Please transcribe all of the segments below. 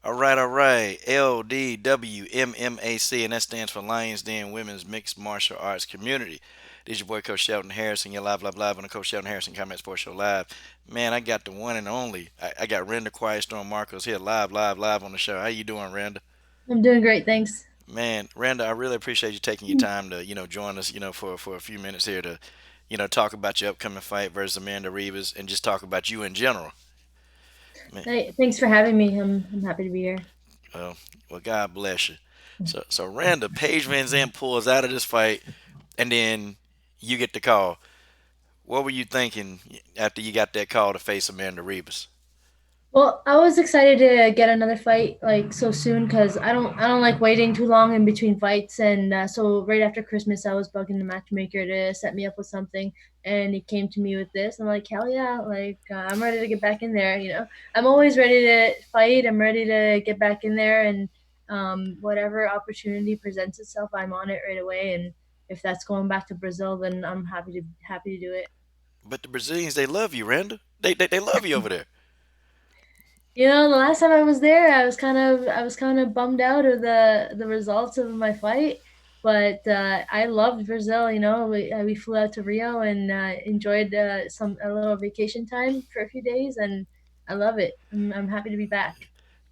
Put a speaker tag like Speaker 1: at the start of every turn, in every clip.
Speaker 1: All right. LDWMMAC, and that stands for Lions Den Women's Mixed Martial Arts Community. This is your boy, Coach Shelton Harrison. You're live on the Coach Shelton Harrison Combat Sports Show live. Man, I got the one and only. I got Randa Quiet Storm Markos here live on the show. How you doing, Randa?
Speaker 2: I'm doing great, thanks.
Speaker 1: Man, Randa, I really appreciate you taking your time to, join us, for a few minutes here to, talk about your upcoming fight versus Amanda Ribas and just talk about you in general. Man,
Speaker 2: Hey, thanks for having me. I'm happy to be here.
Speaker 1: well, well, God bless you. So Randa, Paige Van Zandt pulls out of this fight, and then you get the call. What were you thinking after you got that call to face Amanda Ribas?
Speaker 2: Well, I was excited to get another fight like so soon because I don't like waiting too long in between fights. And so right after Christmas, I was bugging the matchmaker to set me up with something, and he came to me with this. I'm like, hell yeah! Like I'm ready to get back in there. I'm always ready to fight. I'm ready to get back in there, and whatever opportunity presents itself, I'm on it right away. And if that's going back to Brazil, then I'm happy to do it.
Speaker 1: But the Brazilians, they love you, Randa. They love you over there.
Speaker 2: The last time I was there, I was kind of bummed out of the results of my fight, but I loved Brazil. We flew out to Rio and enjoyed some a little vacation time for a few days, and I love it. I'm happy to be back.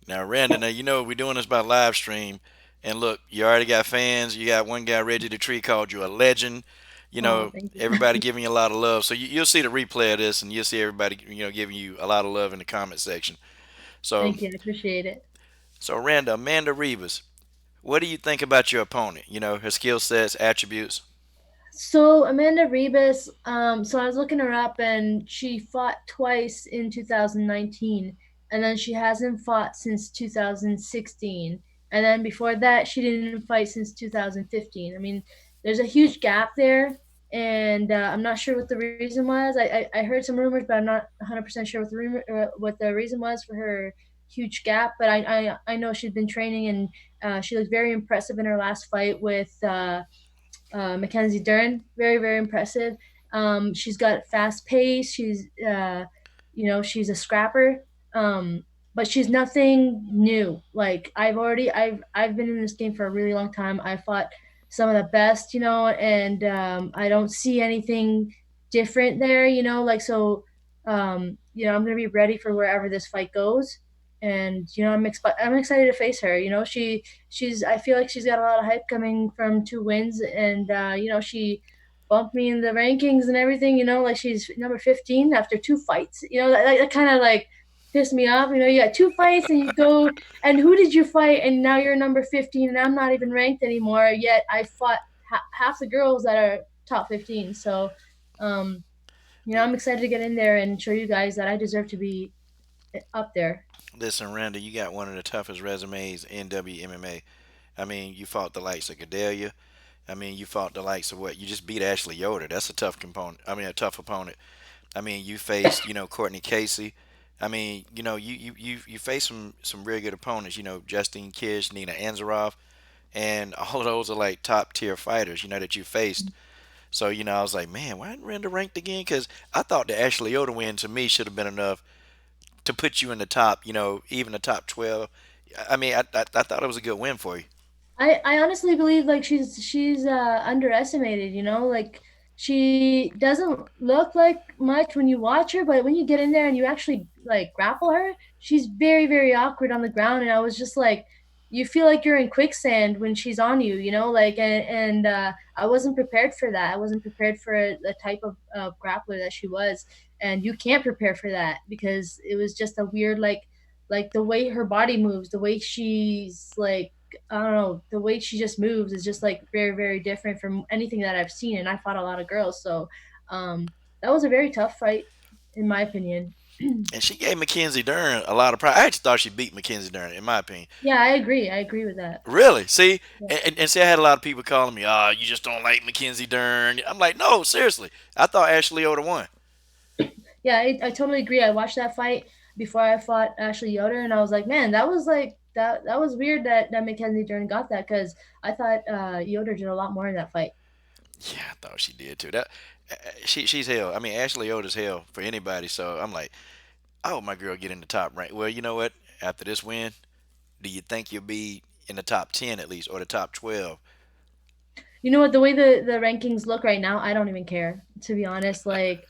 Speaker 1: Now, Randa, we're doing this by live stream, and look, you already got fans. You got one guy, Reggie the Tree, called you a legend.
Speaker 2: Oh, thank you.
Speaker 1: Everybody giving you a lot of love. So you'll see the replay of this, and you'll see everybody, giving you a lot of love in the comment section. So,
Speaker 2: Thank you. I appreciate it.
Speaker 1: so Randa, Amanda Rivas, what do you think about your opponent? Her skill sets, attributes.
Speaker 2: So Amanda Ribas, so I was looking her up, and she fought twice in 2019, and then she hasn't fought since 2016, and then before that she didn't fight since 2015. I mean, there's a huge gap there, and I'm not sure what the reason was. I heard some rumors, but I'm not 100% sure what the reason was for her huge gap. But I know she's been training, and she looked very impressive in her last fight with. Mackenzie Dern, very very impressive. She's got fast pace. She's a scrapper, but she's nothing new. Like I've been in this game for a really long time. I fought some of the best, and I don't see anything different there. Like so. I'm gonna be ready for wherever this fight goes, and I'm excited to face her. She's I feel like she's got a lot of hype coming from two wins, and she bumped me in the rankings and everything. Like she's number 15 after two fights. That kind of like pissed me off. You got two fights and you go, and who did you fight? And now you're number 15, and I'm not even ranked anymore. Yet I fought half the girls that are top 15. So um, I'm excited to get in there and show you guys that I deserve to be up there.
Speaker 1: Listen, Randa, you got one of the toughest resumes in WMMA. I mean, you fought the likes of Gadelia. I mean, you fought the likes of what? You just beat Ashley Yoder. That's a tough component. I mean, a tough opponent. I mean, you faced, Courtney Casey. I mean, you faced some really good opponents. Justine Kish, Nina Anzarov, and all of those are like top tier fighters. That you faced. So I was like, man, why isn't Randa ranked again? Because I thought the Ashley Yoder win to me should have been enough to put you in the top. Even the top 12. I mean, I thought it was a good win for you.
Speaker 2: I honestly believe like she's underestimated. Like she doesn't look like much when you watch her, but when you get in there and you actually like grapple her, she's very very awkward on the ground. And I was just like, you feel like you're in quicksand when she's on you. Like and I wasn't prepared for that. I wasn't prepared for the type of grappler that she was, and you can't prepare for that because it was just a weird like the way her body moves, the way she's like I don't know, the way she just moves is just like very, very different from anything that I've seen. And I fought a lot of girls. So that was a very tough fight, in my opinion.
Speaker 1: And she gave Mackenzie Dern a lot of pride. I actually thought she beat Mackenzie Dern, in my opinion.
Speaker 2: Yeah, I agree. I agree with that.
Speaker 1: Really? See,
Speaker 2: Yeah,
Speaker 1: and see, I had a lot of people calling me, "Ah, you just don't like Mackenzie Dern." I'm like, no, seriously. I thought Ashley Yoder won.
Speaker 2: yeah I totally agree. I watched that fight before I fought Ashley Yoder, and I was like, man, that was like, that was weird that Mackenzie Dern got that because I thought Yoder did a lot more in that fight.
Speaker 1: Yeah, I thought she did too. That she's hell. I mean, Ashley Yoder's hell for anybody. So I'm like, I hope my girl get in the top rank. Well, you know what? After this win, do you think you'll be in the top 10 at least, or the top 12?
Speaker 2: You know what? The way the rankings look right now, I don't even care, to be honest. Like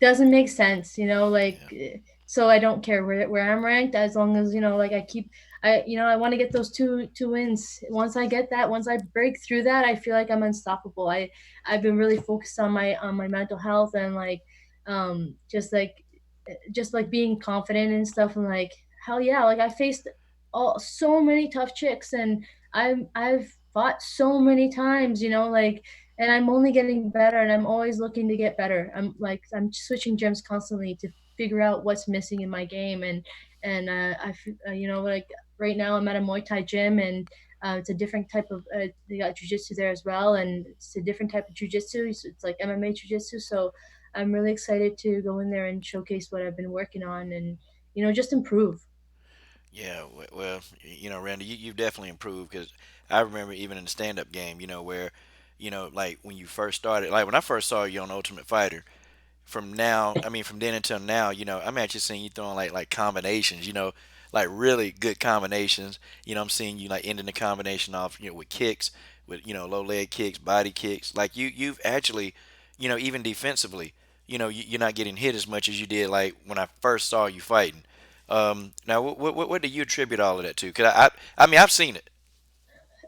Speaker 2: doesn't make sense, you know.
Speaker 1: Yeah.
Speaker 2: So I don't care where I'm ranked as long as like I want to get those two wins. Once I get that, once I break through that, I feel like I'm unstoppable. I've been really focused on my mental health and um just like just like being confident and stuff and like hell yeah, like I faced all so many tough chicks and I've fought so many times, and I'm only getting better and I'm always looking to get better. I'm switching gyms constantly to figure out what's missing in my game and like right now I'm at a Muay Thai gym and it's a different type of they got jujitsu there as well and it's a different type of jujitsu. So it's like MMA jujitsu. So I'm really excited to go in there and showcase what I've been working on and just improve.
Speaker 1: Yeah, well, Randy, you've definitely improved because I remember even in the stand-up game, where, like when you first started, like when I first saw you on Ultimate Fighter, from then until now, I'm actually seeing you throwing like combinations, like really good combinations. I'm seeing you like ending the combination off, with kicks, with low leg kicks, body kicks. Like you've actually, even defensively, you're not getting hit as much as you did like when I first saw you fighting. Now, what do you attribute all of that to? Cause I mean, I've seen it.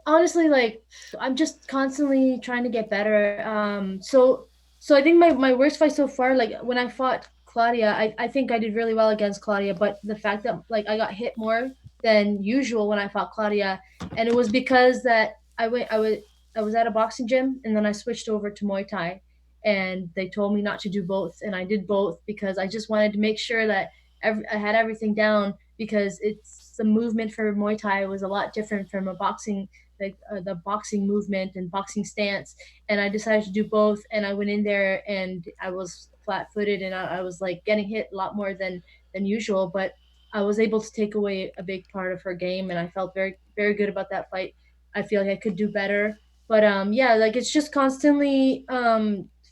Speaker 2: Honestly, like I'm just constantly trying to get better. So I think my worst fight so far, like when I fought Claudia, I think I did really well against Claudia, but the fact that like I got hit more than usual when I fought Claudia, and it was because that I was at a boxing gym and then I switched over to Muay Thai, and they told me not to do both, and I did both because I just wanted to make sure that I had everything down because it's the movement for Muay Thai was a lot different from a boxing like the boxing movement and boxing stance, and I decided to do both, and I went in there and I was flat-footed and I was like getting hit a lot more than usual, but I was able to take away a big part of her game and I felt very very good about that fight. I feel like I could do better, but yeah, like it's just constantly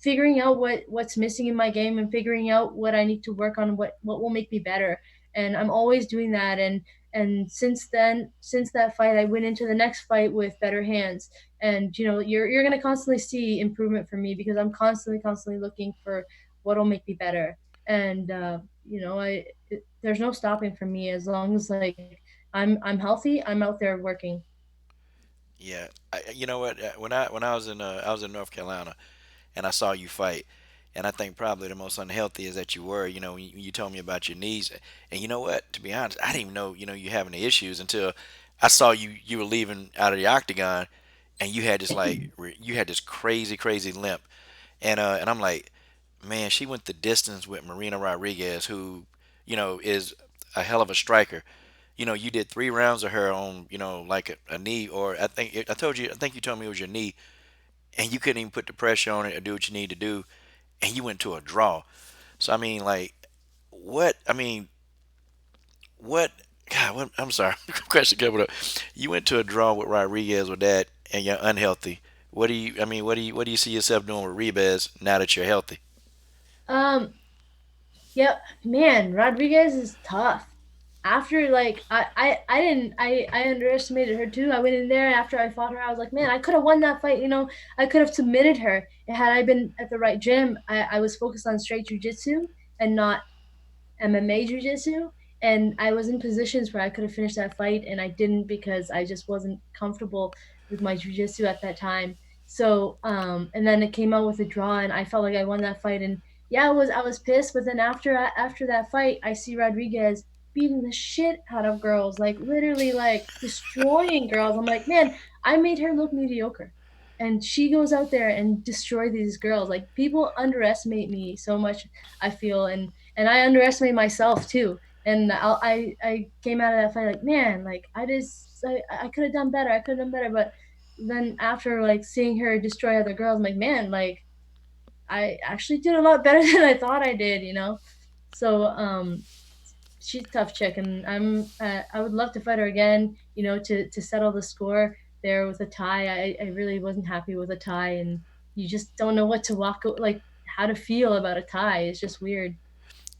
Speaker 2: figuring out what's missing in my game and figuring out what I need to work on, what will make me better, and I'm always doing that. And since that fight, I went into the next fight with better hands. And you're gonna constantly see improvement from me because I'm constantly looking for what'll make me better. And there's no stopping for me as long as like I'm healthy. I'm out there working.
Speaker 1: Yeah, you know what? When I was in North Carolina, and I saw you fight. And I think probably the most unhealthy is that you were, when you told me about your knees. And you know what? To be honest, I didn't even know, you having the issues until I saw you were leaving out of the octagon, and you had this you had this crazy crazy limp, and I'm like, man, she went the distance with Marina Rodriguez, who, is a hell of a striker. You did 3 rounds of her on, like a knee, or I think you told me it was your knee, and you couldn't even put the pressure on it or do what you need to do, and you went to a draw. So I mean, like, what? I mean, what? God, I'm sorry. Question coming up. You went to a draw with Rodriguez with that, and you're unhealthy. What do you? I mean, what do you see yourself doing with Ribas now that you're healthy?
Speaker 2: um yeah, man, Rodriguez is tough. After like I didn't I underestimated her too. I went in there after I fought her. I was like, man, I could have won that fight. I could have submitted her. Had I been at the right gym, I was focused on straight jujitsu and not MMA jiu-jitsu, and I was in positions where I could have finished that fight and I didn't because I just wasn't comfortable with my jiu-jitsu at that time. So and then it came out with a draw and I felt like I won that fight. And yeah, I was pissed, but then after that fight I see Rodriguez beating the shit out of girls, like literally like destroying girls. I'm like, man, I made her look mediocre, and she goes out there and destroy these girls. Like people underestimate me so much, I feel, and I underestimate myself too. And I came out of that fight like, man, like I could have done better. I could have done better. But then after like seeing her destroy other girls, I'm like, man, like I actually did a lot better than I thought I did. So she's a tough chick, and I would love to fight her again. To settle the score there with a tie. I really wasn't happy with a tie, and you just don't know what to like how to feel about a tie. It's just weird.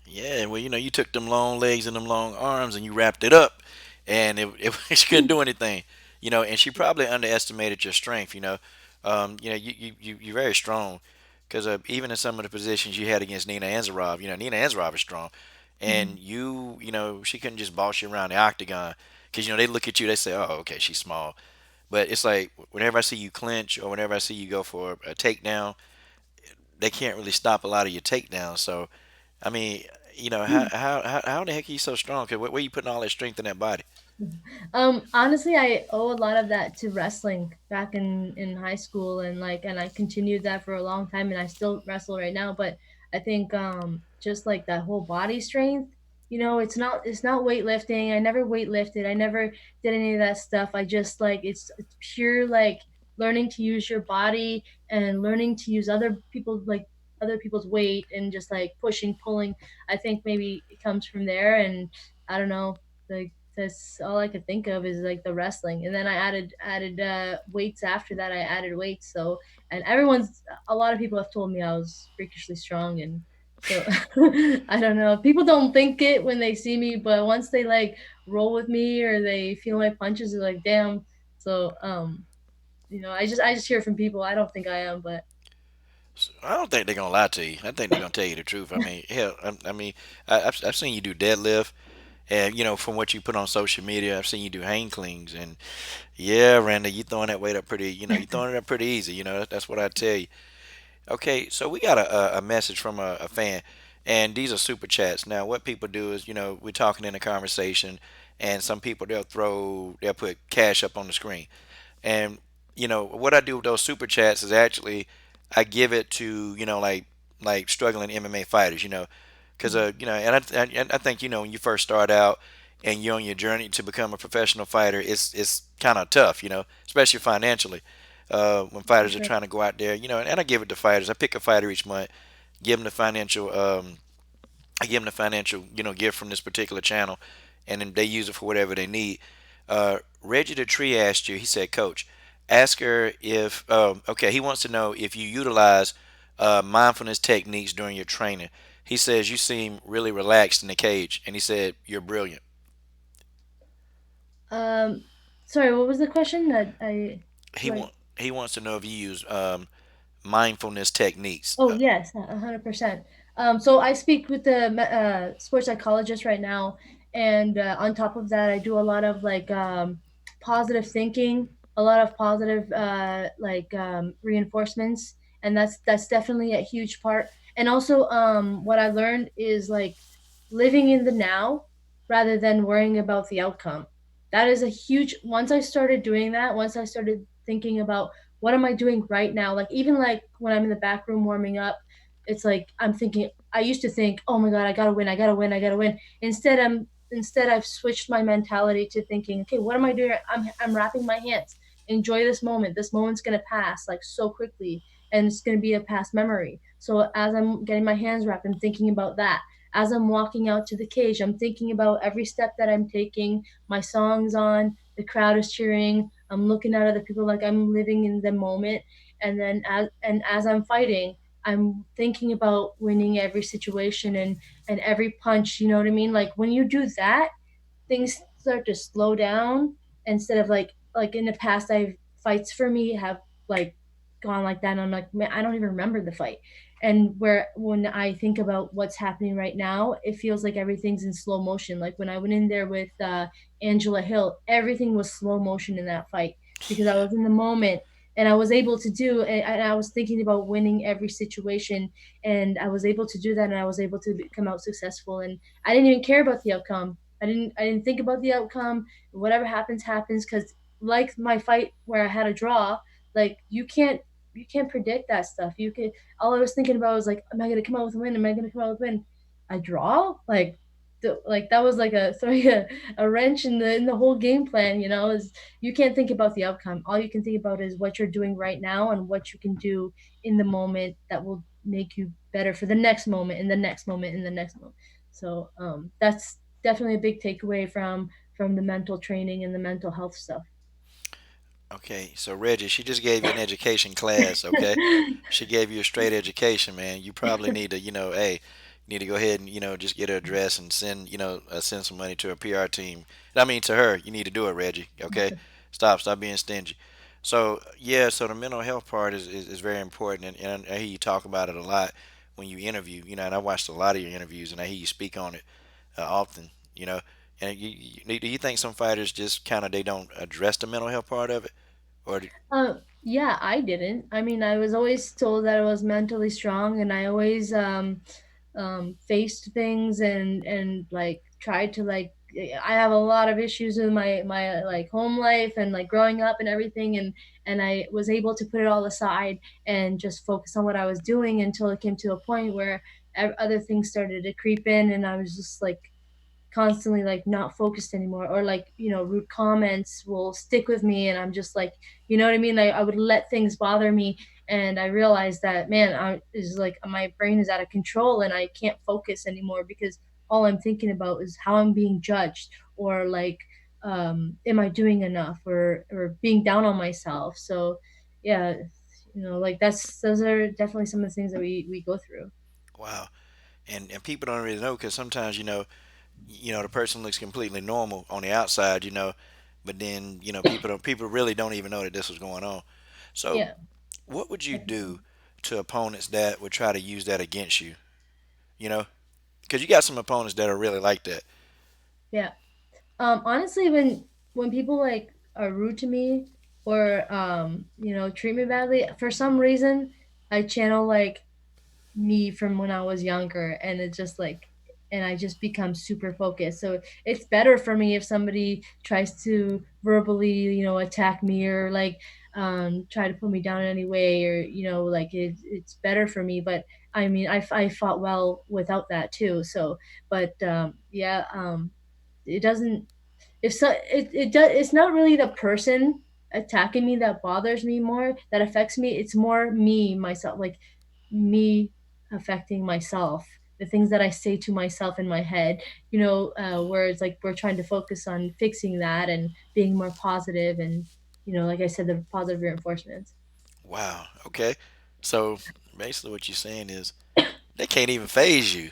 Speaker 1: Yeah, well, you took them long legs and them long arms, and you wrapped it up, and she couldn't do anything, and she probably underestimated your strength. You're very strong because even in some of the positions you had against Nina Anzarov, Nina Anzarov is strong, and she couldn't just boss you around the octagon because they look at you, they say, oh, okay, she's small, but it's like whenever I see you clinch or whenever I see you go for a takedown, they can't really stop a lot of your takedowns. So, I mean, how the heck are you so strong? Cause where you putting all that strength in that body?
Speaker 2: Honestly, I owe a lot of that to wrestling back in high school, and I continued that for a long time, and I still wrestle right now. But I think just like that whole body strength, it's not weightlifting. I never weightlifted. I never did any of that stuff. I just like it's pure like learning to use your body and learning to use other people's weight and just like pushing, pulling. I think maybe it comes from there, and I don't know, like that's all I could think of is like the wrestling, and then I added weights after that. I added weights, so and a lot of people have told me I was freakishly strong, and so I don't know. People don't think it when they see me, but once they like roll with me or they feel my punches, they're like, "Damn!" So I just hear from people. I don't think I am, but
Speaker 1: I don't think they're gonna lie to you. I think they're gonna tell you the truth. I mean, hell, I've seen you do deadlift, and from what you put on social media, I've seen you do hang cleans, and yeah, Randa, you throwing that weight up pretty. You throwing it up pretty easy. That's what I tell you. Okay, so we got a message from a fan, and these are super chats. Now, what people do is, we're talking in a conversation, and some people they'll put cash up on the screen, and what I do with those super chats is actually I give it to like struggling MMA fighters, because and I think when you first start out and you're on your journey to become a professional fighter, it's kind of tough, especially financially. When
Speaker 2: for
Speaker 1: fighters are
Speaker 2: sure.
Speaker 1: trying to go out there, and I give it to fighters. I pick a fighter each month, give them the financial I give them the financial, gift from this particular channel, and then they use it for whatever they need. Reggie the Tree asked you. He said, "Coach, ask her if okay." He wants to know if you utilize mindfulness techniques during your training. He says you seem really relaxed in the cage, and he said you're brilliant.
Speaker 2: Um, Sorry, what was the question? That I
Speaker 1: He
Speaker 2: like.
Speaker 1: want he wants to know if you use mindfulness techniques.
Speaker 2: Oh yes, 100%. So I speak with the sports psychologist right now, and on top of that, I do a lot of positive thinking, a lot of positive reinforcements, and that's definitely a huge part. And also, what I learned is like living in the now rather than worrying about the outcome. That is a huge. Once I started doing that, once I started thinking about what am I doing right now? Like even like when I'm in the back room warming up, it's like I'm thinking. I used to think, oh my god, I gotta win, I gotta win, I gotta win. Instead I've switched my mentality to thinking, okay, what am I doing? I'm wrapping my hands. Enjoy this moment. This moment's gonna pass like so quickly, and it's gonna be a past memory. So as I'm getting my hands wrapped, I'm thinking about that. As I'm walking out to the cage, I'm thinking about every step that I'm taking. My song's on, the crowd is cheering. I'm looking at other people like I'm living in the moment. And then as I'm fighting, I'm thinking about winning every situation and every punch. You know what I mean? Like when you do that, things start to slow down instead of like in the past I've fights for me have like gone like that and I'm like, man, I don't even remember the fight. And where when I think about what's happening right now, it feels like everything's in slow motion. Like when I went in there with Angela Hill, everything was slow motion in that fight because I was in the moment and I was able to do and I was thinking about winning every situation and I was able to do that and I was able to come out successful and I didn't even care about the outcome. I didn't think about the outcome. Whatever happens, happens. Because like my fight where I had a draw, like you can't predict that stuff. You can all I was thinking about was like, am I gonna come out with a win? Am I gonna come out with a win? I draw like that was like a throwing a wrench in the whole game plan. Is you can't think about the outcome. All you can think about is what you're doing right now and what you can do in the moment that will make you better for the next moment, in the next moment, in the next moment. So that's definitely a big takeaway from the mental training and the mental health stuff.
Speaker 1: Okay, so Reggie, she just gave you an education class. Okay, she gave you a straight education, man. You probably need to, hey, You need to go ahead and just get her address and send some money to her PR team. I mean to her. You need to do it, Reggie. Okay, stop being stingy. So yeah, so the mental health part is very important, and I hear you talk about it a lot when you interview. And I watched a lot of your interviews, and I hear you speak on it often. You know, and do you think some fighters just kind of they don't address the mental health part of it, or
Speaker 2: Yeah, I didn't. I mean, I was always told that I was mentally strong, and I always faced things and like tried to like. I have a lot of issues with my like home life and like growing up and everything, and I was able to put it all aside and just focus on what I was doing until it came to a point where other things started to creep in, and I was just like constantly like not focused anymore, or like rude comments will stick with me, and I'm just like, you know what I mean, like I would let things bother me, and I realized that, man, I is like my brain is out of control and I can't focus anymore because all I'm thinking about is how I'm being judged, or like am I doing enough, or being down on myself. So yeah, like those are definitely some of the things that we go through.
Speaker 1: wow? And people don't really know because sometimes the person looks completely normal on the outside, but then people really don't even know that this was going on. So
Speaker 2: Yeah.
Speaker 1: what would you do to opponents that would try to use that against you? You know, because you got some opponents that are really like that.
Speaker 2: Yeah. Honestly, when people like are rude to me, or treat me badly, for some reason I channel like me from when I was younger, and it just like, and I just become super focused. So it's better for me if somebody tries to verbally, attack me, or like try to put me down in any way, or like it's better for me. But I mean, I fought well without that too. So, but yeah, it doesn't, if so it does, it's not really the person attacking me that bothers me more, that affects me. It's more me myself, like me affecting myself, the things that I say to myself in my head, where it's like we're trying to focus on fixing that and being more positive, and like I said, the positive reinforcements.
Speaker 1: Wow. Okay. So basically, what you're saying is they can't even phase you.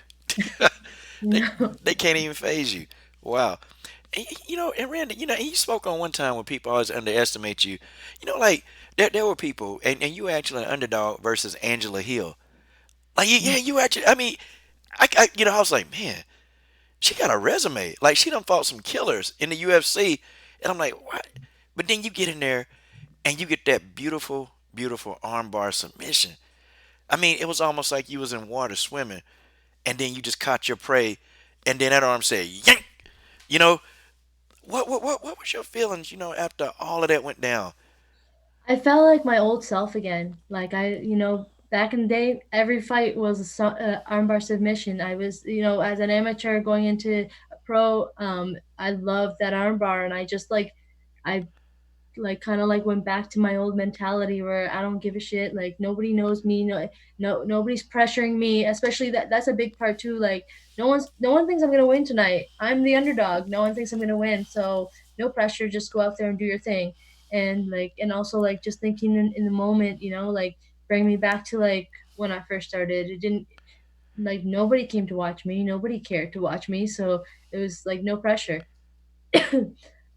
Speaker 1: they
Speaker 2: No.
Speaker 1: they can't even phase you. Wow. And Randy, he spoke on one time when people always underestimate you. Like there were people, and you were actually an underdog versus Angela Hill. Like, yeah, you actually. I mean, I was like, man, she got a resume. Like, she done fought some killers in the UFC, and I'm like, what? But then you get in there and you get that beautiful, beautiful armbar submission. I mean, it was almost like you was in water swimming, and then you just caught your prey, and then that arm said yank. You know, what was your feelings? After all of that went down.
Speaker 2: I felt like my old self again. Like back in the day, every fight was a armbar submission. I was, as an amateur going into a pro, I loved that armbar, and I just I like kind of like went back to my old mentality where I don't give a shit. Like nobody knows me. Nobody's pressuring me. Especially that's a big part too. Like no one thinks I'm gonna win tonight. I'm the underdog. No one thinks I'm gonna win. So no pressure. Just go out there and do your thing. And also like just thinking in the moment. Like bring me back to like when I first started. It didn't, like, nobody came to watch me. Nobody cared to watch me. So it was like no pressure.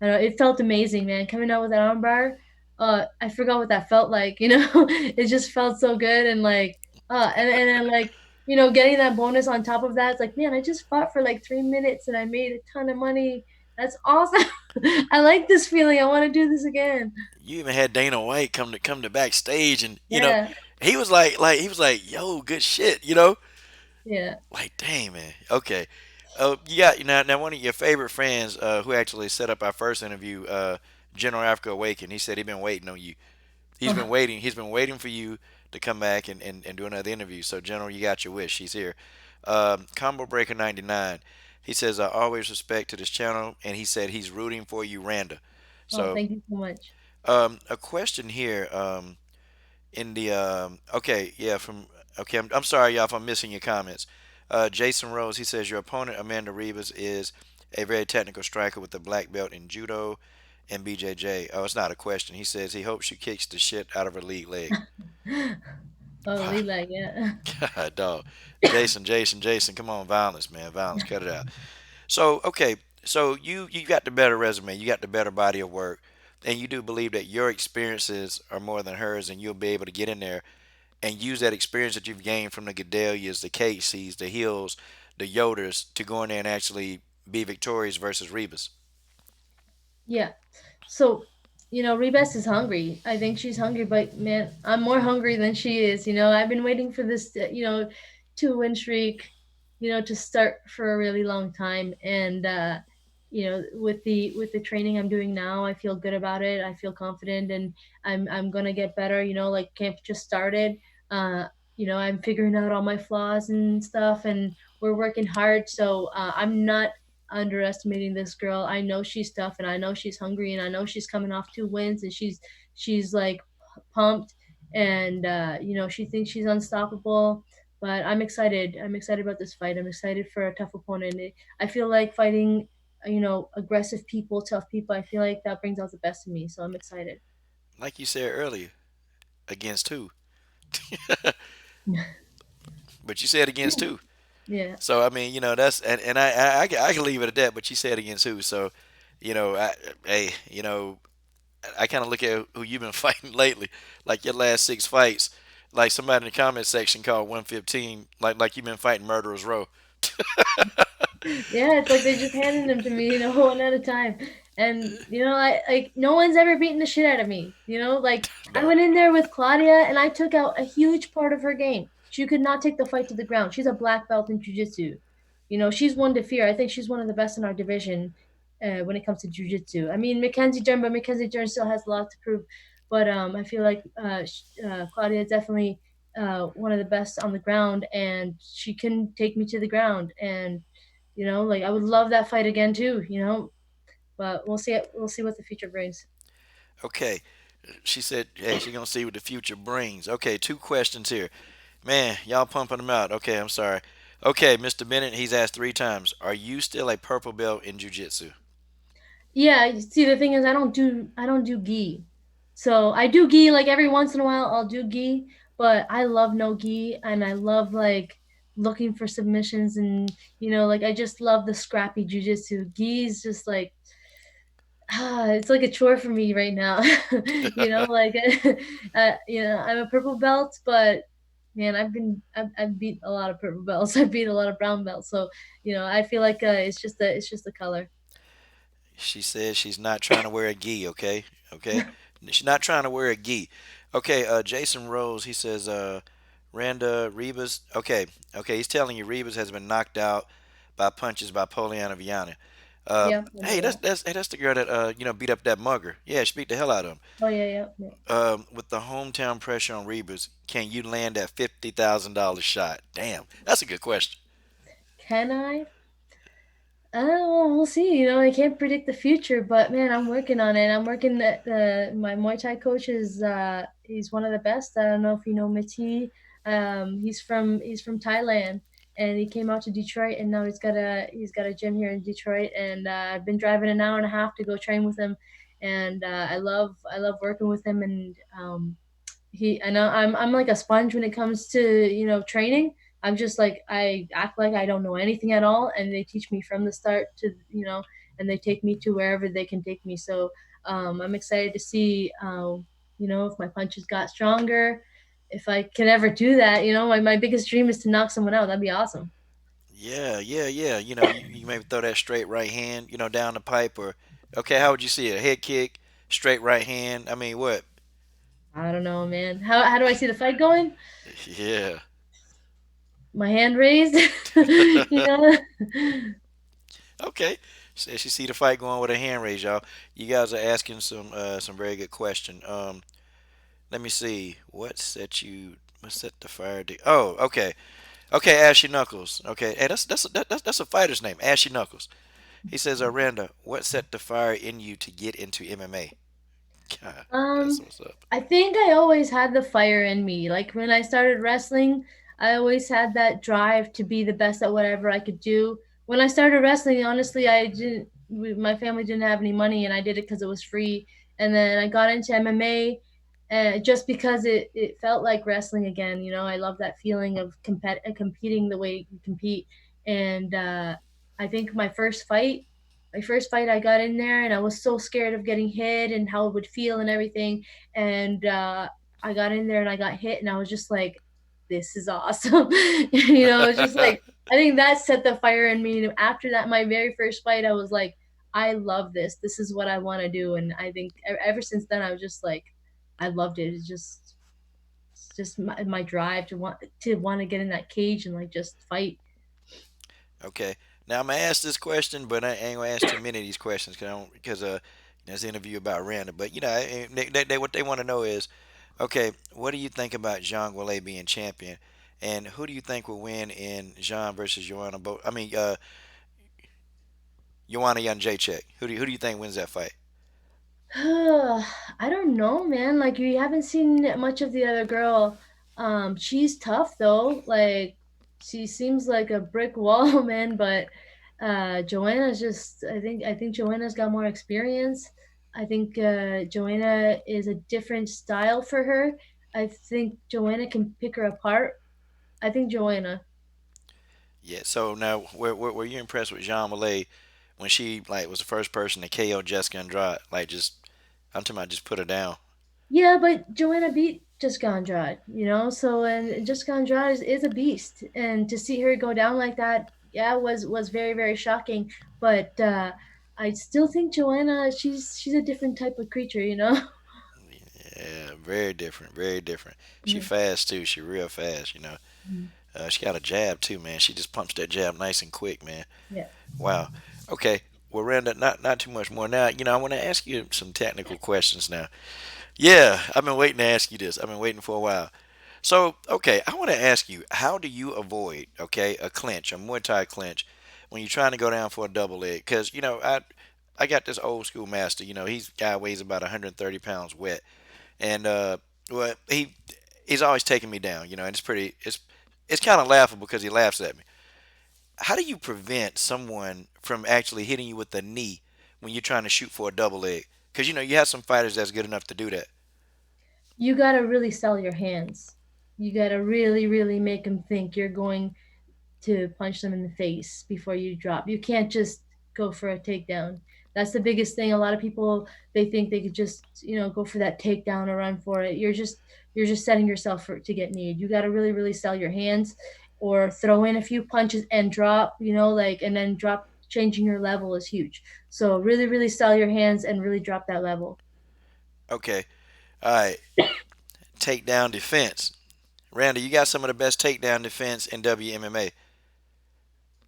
Speaker 2: I know it felt amazing, man. Coming out with that armbar, I forgot what that felt like. It just felt so good, and like, and then like, getting that bonus on top of that. It's like, man, I just fought for like 3 minutes and I made a ton of money. That's awesome. I like this feeling. I want to do this again.
Speaker 1: You even had Dana White come to backstage, and
Speaker 2: Yeah,
Speaker 1: he was like, yo, good shit.
Speaker 2: yeah.
Speaker 1: Like, dang, man. Okay. You got now one of your favorite friends who actually set up our first interview, General Africa Awaken. He said he's been waiting on you. He's been
Speaker 2: Oh,
Speaker 1: waiting. He's been waiting for you to come back and do another interview. So, General, you got your wish. He's here. Combo Breaker 99. He says, I always respect to this channel, and he said he's rooting for you, Randa.
Speaker 2: oh,
Speaker 1: So,
Speaker 2: thank you so much.
Speaker 1: a question here. In the okay, yeah, from okay, I'm sorry, y'all, if I'm missing your comments. Jason Rose, he says your opponent Amanda Ribas is a very technical striker with a black belt in judo and BJJ. Oh, it's not a question. He says he hopes she kicks the shit out of her league leg.
Speaker 2: Oh, Lila, yeah.
Speaker 1: God, dog. Jason, come on, violence, man, violence, cut it out. So, okay, so you got the better resume, you got the better body of work, and you do believe that your experiences are more than hers, and you'll be able to get in there and use that experience that you've gained from the Gedalias, the Caseys, the Hills, the Yoders to go in there and actually be victorious versus Rebus.
Speaker 2: Yeah. So, Ribas is hungry. I think she's hungry, but man, I'm more hungry than she is. I've been waiting for this, 2-win streak, to start for a really long time. And, with the training I'm doing now, I feel good about it. I feel confident, and I'm gonna get better. Like camp just started. Uh, I'm figuring out all my flaws and stuff, and we're working hard. So I'm not underestimating this girl. I know she's tough, and I know she's hungry, and I know she's coming off 2 wins, and she's like pumped, and she thinks she's unstoppable. But I'm excited. I'm excited about this fight. I'm excited for a tough opponent. I feel like fighting, aggressive people, tough people. I feel like that brings out the best in me. So I'm excited.
Speaker 1: Like you said earlier, against who? But you said against who?
Speaker 2: Yeah.
Speaker 1: So I mean, that's and I can leave it at that. But you said against who? So, hey, I kind of look at who you've been fighting lately, like your last 6 fights. Like somebody in the comment section called 115, like you've been fighting murderers row.
Speaker 2: Yeah, it's like they're just handing them to me, one at a time. And I like no one's ever beaten the shit out of me. Like I
Speaker 1: No,
Speaker 2: went in there with Claudia and I took out a huge part of her game. She could not take the fight to the ground. She's a black belt in jujitsu. She's one to fear. I think she's one of the best in our division when it comes to jujitsu. I mean, Mackenzie Dern, but Mackenzie Dern still has a lot to prove. But I feel like Claudia is definitely one of the best on the ground, and she can take me to the ground. And like I would love that fight again too. But we'll see. We'll see what the future brings.
Speaker 1: okay. She said, hey, she's gonna see what the future brings. Okay, 2 questions here. Man, y'all pumping them out. Okay, I'm sorry. Okay, Mr. Bennett, he's asked 3 times. Are you still a purple belt in jiu-jitsu?
Speaker 2: Yeah. See, the thing is, I don't do gi. So I do gi like every once in a while. I'll do gi, but I love no gi, and I love like looking for submissions, and like I just love the scrappy jujitsu. Gi is just like it's like a chore for me right now. Like I'm a purple belt, but man, I've beat a lot of purple belts. I've beat a lot of brown belts, so I feel like it's just the color.
Speaker 1: She says she's not trying to wear a gi, okay? Okay? She's not trying to wear a gi. Okay, Jason Rose, he says, Randa Ribas. Okay, okay, he's telling you Ribas has been knocked out by punches by Poliana Viana.
Speaker 2: Yeah, I
Speaker 1: Hey,
Speaker 2: know that.
Speaker 1: that's the girl that beat up that mugger. Yeah, she beat the hell out of him.
Speaker 2: Oh yeah, yeah, yeah.
Speaker 1: With the hometown pressure on Ribas, can you land that $50,000 shot? Damn, that's a good question.
Speaker 2: Can I? Well, we'll see. I can't predict the future, but man, I'm working on it. I'm working at my Muay Thai coach he's one of the best. I don't know if you know Miti. He's from Thailand, and he came out to Detroit, and now he's got a gym here in Detroit, and I've been driving an hour and a half to go train with him, and I love working with him, and I know I'm like a sponge when it comes to training. I'm just like I act like I don't know anything at all, and they teach me from the start to and they take me to wherever they can take me. So I'm excited to see if my punches got stronger, if I can ever do that. My biggest dream is to knock someone out. That'd be awesome.
Speaker 1: Yeah, yeah, yeah. You maybe throw that straight right hand, down the pipe, or okay, how would you see it? A head kick, straight right hand. I mean, what?
Speaker 2: I don't know, man. How do I see the fight going?
Speaker 1: Yeah.
Speaker 2: My hand raised, you know.
Speaker 1: Okay. Says she see the fight going with a hand raise, y'all. You guys are asking some very good question. Let me see. What set the fire? Oh, okay. Okay, Ashy Knuckles. Okay, hey, that's a fighter's name, Ashy Knuckles. He says, Randa, what set the fire in you to get into MMA? God, that's
Speaker 2: Um,
Speaker 1: what's up.
Speaker 2: I think I always had the fire in me. Like when I started wrestling, I always had that drive to be the best at whatever I could do. When I started wrestling, honestly, my family didn't have any money, and I did it because it was free. And then I got into MMA. just because it felt like wrestling again. I love that feeling of competing the way you compete. And I think my first fight, I got in there and I was so scared of getting hit and how it would feel and everything. And I got in there and I got hit, and I was just like, "This is awesome." It's just like I think that set the fire in me. And after that, my very first fight, I was like, "I love this. This is what I want to do." And I think ever since then, I was just like, I loved it. It's just my drive to want to get in that cage and like just fight.
Speaker 1: Okay. Now I'm gonna ask this question, but I ain't gonna ask too many of these questions because there's an interview about Randa. But what they want to know is, okay, what do you think about Jean Goulet being champion, and who do you think will win in Jean versus Joanna? Joanna Jedrzejczyk. Who do you think wins that fight?
Speaker 2: I don't know, man. Like you haven't seen much of the other girl. She's tough though. Like she seems like a brick wall, man. But Joanna's just. I think Joanna's got more experience. I think Joanna is a different style for her. I think Joanna can pick her apart. I think Joanna.
Speaker 1: Yeah. So now, were you impressed with Jean Goulet when she like was the first person to KO Jessica Andrade? Like just I'm talking about just put her down.
Speaker 2: Yeah, but Joanna beat Jessica Andrade, so and Jessica Andrade is a beast, and to see her go down like that, yeah, was very very shocking. But I still think Joanna, she's a different type of creature.
Speaker 1: Yeah, very different, very different. She
Speaker 2: Mhm.
Speaker 1: fast too. She real fast.
Speaker 2: Mhm.
Speaker 1: She got a jab too, man. She just pumps that jab nice and quick, man.
Speaker 2: Yeah.
Speaker 1: Wow. Okay. Well, Randa, not too much more. Now, I want to ask you some technical questions now. Yeah, I've been waiting to ask you this. I've been waiting for a while. So, okay, I want to ask you, how do you avoid, okay, a clinch, a Muay Thai clinch, when you're trying to go down for a double leg? Because, I got this old school master. He's guy weighs about 130 pounds wet, and well, he's always taking me down. And it's kind of laughable because he laughs at me. How do you prevent someone from actually hitting you with a knee when you're trying to shoot for a double leg? Because you have some fighters that's good enough to do that.
Speaker 2: You gotta really sell your hands. You gotta really really make them think you're going to punch them in the face before you drop. You can't just go for a takedown. That's the biggest thing. A lot of people, they think they could just go for that takedown or run for it. You're just setting yourself to get kneed. You got to really really sell your hands, or throw in a few punches and drop. And then drop. Changing your level is huge. So really really sell your hands and really drop that level.
Speaker 1: Okay, all right. Takedown defense. Randy, you got some of the best takedown defense in WMMA.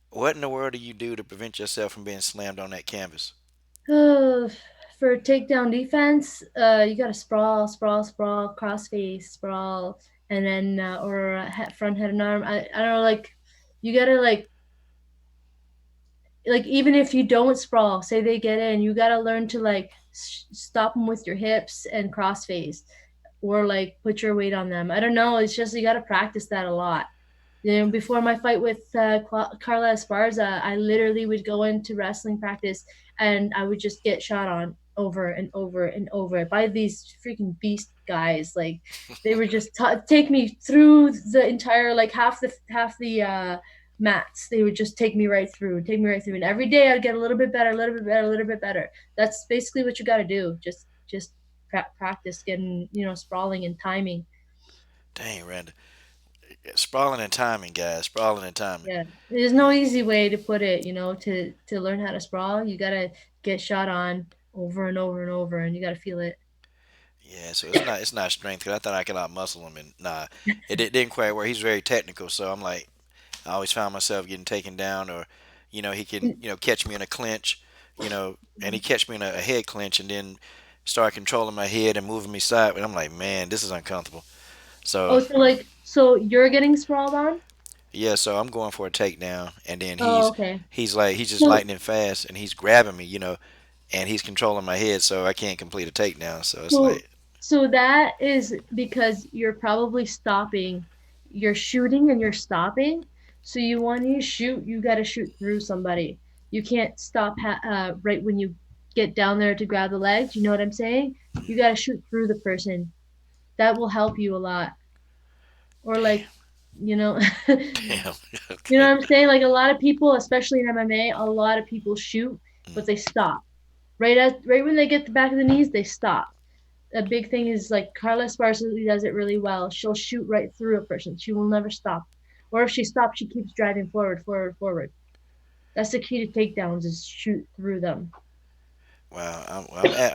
Speaker 1: What in the world do you do to prevent yourself from being slammed on that canvas?
Speaker 2: For takedown defense, you got to sprawl, sprawl, sprawl, crossface, sprawl, and then or front head and arm. I don't know, like you gotta like even if you don't sprawl, say they get in, you gotta learn to like stop them with your hips and crossface, or like put your weight on them. I don't know. It's just you gotta practice that a lot. Before my fight with Carla Esparza, I literally would go into wrestling practice and I would just get shot on over and over and over by these freaking beast guys. Like they would just take me through the entire like half the mats. They would just take me right through, and every day I'd get a little bit better, a little bit better, a little bit better. That's basically what you got to do. Just practice getting sprawling and timing.
Speaker 1: Dang, Randy. Sprawling and timing, guys. Sprawling and timing.
Speaker 2: Yeah, there's no easy way to put it. To learn how to sprawl, you gotta get shot on over and over and over, and you gotta feel it.
Speaker 1: Yeah, so it's not strength because I thought I could out muscle him, and nah, it didn't quite work. He's very technical, so I'm like, I always found myself getting taken down, or he can catch me in a clinch, and he catch me in a head clinch, and then start controlling my head and moving me side, and I'm like, man, this is uncomfortable. So
Speaker 2: Oh, so you're getting sprawled on?
Speaker 1: yeah, so I'm going for a takedown, and then
Speaker 2: Oh,
Speaker 1: he's
Speaker 2: okay.
Speaker 1: he's like he's just
Speaker 2: So
Speaker 1: lightning fast, and he's grabbing me, and he's controlling my head, so I can't complete a takedown. So it's
Speaker 2: so
Speaker 1: like,
Speaker 2: so that is because you're probably stopping. You're shooting and you're stopping. So when you shoot, you gotta shoot through somebody. You can't stop right when you get down there to grab the legs. You know what I'm saying? You gotta shoot through the person. that will help you a lot. Or like, you know,
Speaker 1: Damn.
Speaker 2: you know
Speaker 1: Okay.
Speaker 2: what I'm saying? Like a lot of people, especially in MMA, a lot of people shoot, but they stop. Right when they get the back of the knees, they stop. A big thing is like Carla Esparza does it really well. She'll shoot right through a person. She will never stop. Or if she stops, she keeps driving forward, forward, forward. That's the key to takedowns is shoot through them.
Speaker 1: Wow.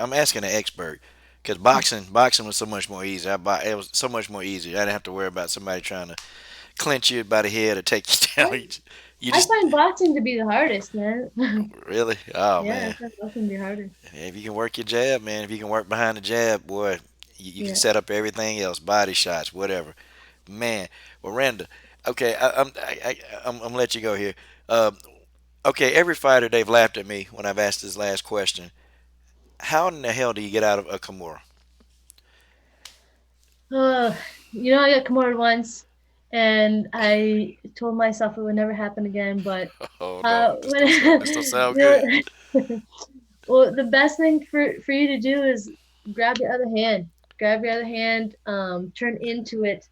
Speaker 1: I'm asking an expert because boxing was so much more easy. It was so much more easy. I didn't have to worry about somebody trying to clinch you by the head or take you down.
Speaker 2: I,
Speaker 1: You
Speaker 2: I
Speaker 1: just
Speaker 2: find boxing to be the hardest, man.
Speaker 1: really. Oh
Speaker 2: Yeah, I
Speaker 1: man.
Speaker 2: find boxing to be harder.
Speaker 1: If you can work your jab, man. If you can work behind the jab, boy, you can
Speaker 2: Yeah.
Speaker 1: set up everything else, body shots, whatever. Man. Well, Randa. Okay, I'm gonna let you go here. Uh, okay, every fighter they've laughed at me when I've asked this last question. How in the hell do you get out of a Kimura?
Speaker 2: Uh, I got Kimura once, and I told myself it would never happen again. But
Speaker 1: Oh no,
Speaker 2: when
Speaker 1: this don't sound good.
Speaker 2: you well, the best thing for you to do is grab your other hand. Grab your other hand, turn into it,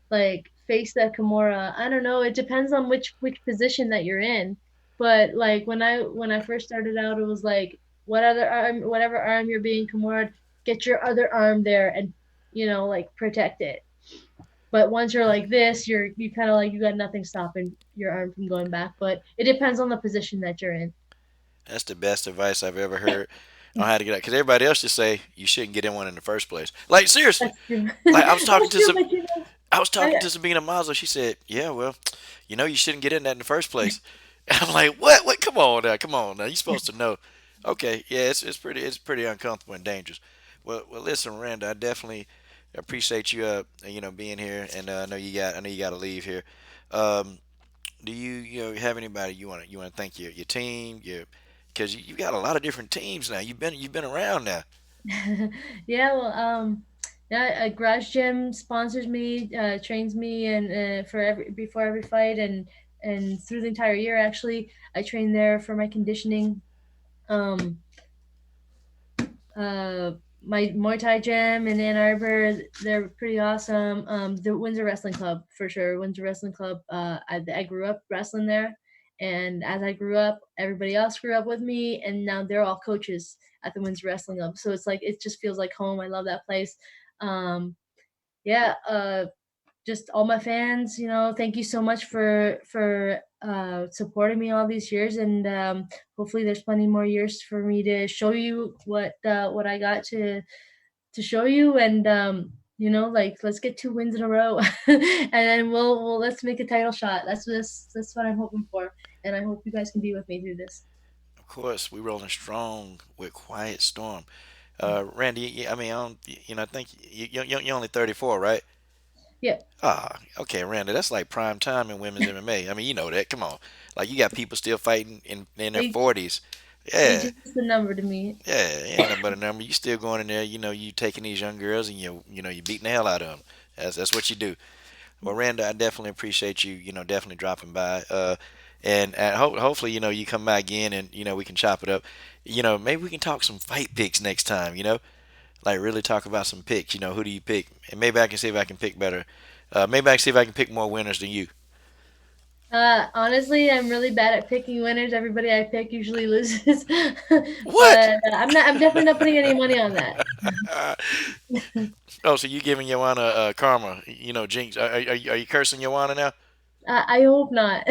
Speaker 2: like face that Kimura. I don't know. It depends on which position that you're in. But like when I first started out, it was like whatever arm you're being Kimura, get your other arm there and like protect it. But once you're like this, you kind of like you got nothing stopping your arm from going back. But it depends on the position that you're in.
Speaker 1: That's the best advice I've ever heard on how to get out. Because everybody else just say you shouldn't get in one in the first place. Like seriously,
Speaker 2: That's true.
Speaker 1: like
Speaker 2: That's true, but
Speaker 1: I was talking
Speaker 2: I,
Speaker 1: to Sabina Mazo. She said, "Yeah, well, you shouldn't get in that in the first place." And I'm like, "What? What? Come on now, come on now. You're supposed to know." Okay, yeah, it's pretty uncomfortable and dangerous. Well, listen, Randa, I definitely appreciate you being here, and I know you got to leave here. Um, do have anybody you want to thank your team because you got a lot of different teams now. You've been around now.
Speaker 2: yeah, well, yeah, a garage gym sponsors me, trains me, and for every before every fight, and through the entire year, actually, I train there for my conditioning. Um, uh, my Muay Thai gym in Ann Arbor, they're pretty awesome. The Windsor Wrestling Club for sure. Windsor Wrestling Club. I grew up wrestling there, and as I grew up, everybody else grew up with me, and now they're all coaches at the Windsor Wrestling Club. So it's like it just feels like home. I love that place. Um, yeah, just all my fans, thank you so much for supporting me all these years, and hopefully there's plenty more years for me to show you what I got to show you, and like let's get 2 wins in a row, and then we'll let's make a title shot. That's what I'm hoping for, and I hope you guys can be with me through this.
Speaker 1: Of course, we rolling strong with Quiet Storm. Randy, I mean, I think you're only 34, right?
Speaker 2: Yeah,
Speaker 1: Ah, okay, Randy, that's like prime time in women's MMA. I mean, you know that. Come on, like you got people still fighting in their
Speaker 2: age
Speaker 1: 40s.
Speaker 2: age
Speaker 1: Yeah,
Speaker 2: is just a number to me.
Speaker 1: yeah, it ain't nothing but a number. You still going in there, you taking these young girls and you beating the hell out of them. That's what you do. Well, Randa, I definitely appreciate you, definitely dropping by. And hopefully, you come by again and, we can chop it up. Maybe we can talk some fight picks next time, like really talk about some picks. Who do you pick? And maybe I can see if I can pick better. Maybe I can see if I can pick more winners than you.
Speaker 2: Honestly, I'm really bad at picking winners. Everybody I pick usually loses,
Speaker 1: What?
Speaker 2: but I'm definitely not putting any money on that.
Speaker 1: Oh, so you giving Joanna karma, jinx. Are you cursing Joanna now?
Speaker 2: I hope not.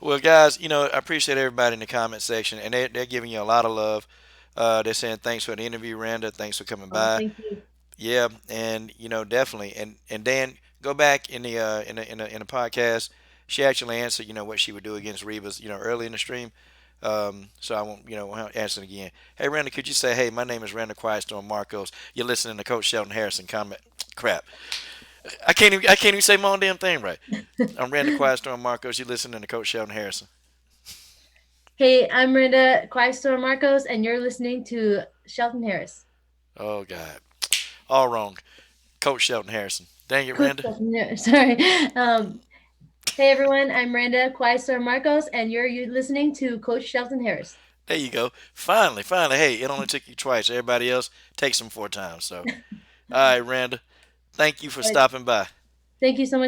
Speaker 1: Well, guys, I appreciate everybody in the comment section, and they're giving you a lot of love. They're saying thanks for the interview, Randa. Thanks for coming
Speaker 2: Oh,
Speaker 1: by.
Speaker 2: thank you.
Speaker 1: Yeah, and definitely, and Dan, go back in the podcast. She actually answered, what she would do against Ribas, early in the stream. So I won't answer it again. Hey, Randa, could you say, hey, my name is Randa Quietstorm Markos. You're listening to Coach Shelton Harrison comment. Crap. I can't even say my own damn thing right. I'm Randa Quietstorm Markos. You're listening to Coach Shelton Harrison.
Speaker 2: Hey, I'm Randa Quietstorm Markos, and you're listening to Shelton Harris.
Speaker 1: Oh God, all wrong. Coach Shelton Harrison. Dang it,
Speaker 2: Coach
Speaker 1: Randa.
Speaker 2: Shelton Harris. Sorry. Hey everyone, I'm Randa Quietstorm Markos, and you're listening to Coach Shelton Harris.
Speaker 1: There you go. Finally, finally. Hey, it only took you twice. Everybody else takes them 4 times. So All right, Randa. Thank you for
Speaker 2: All right.
Speaker 1: stopping by.
Speaker 2: Thank you so much.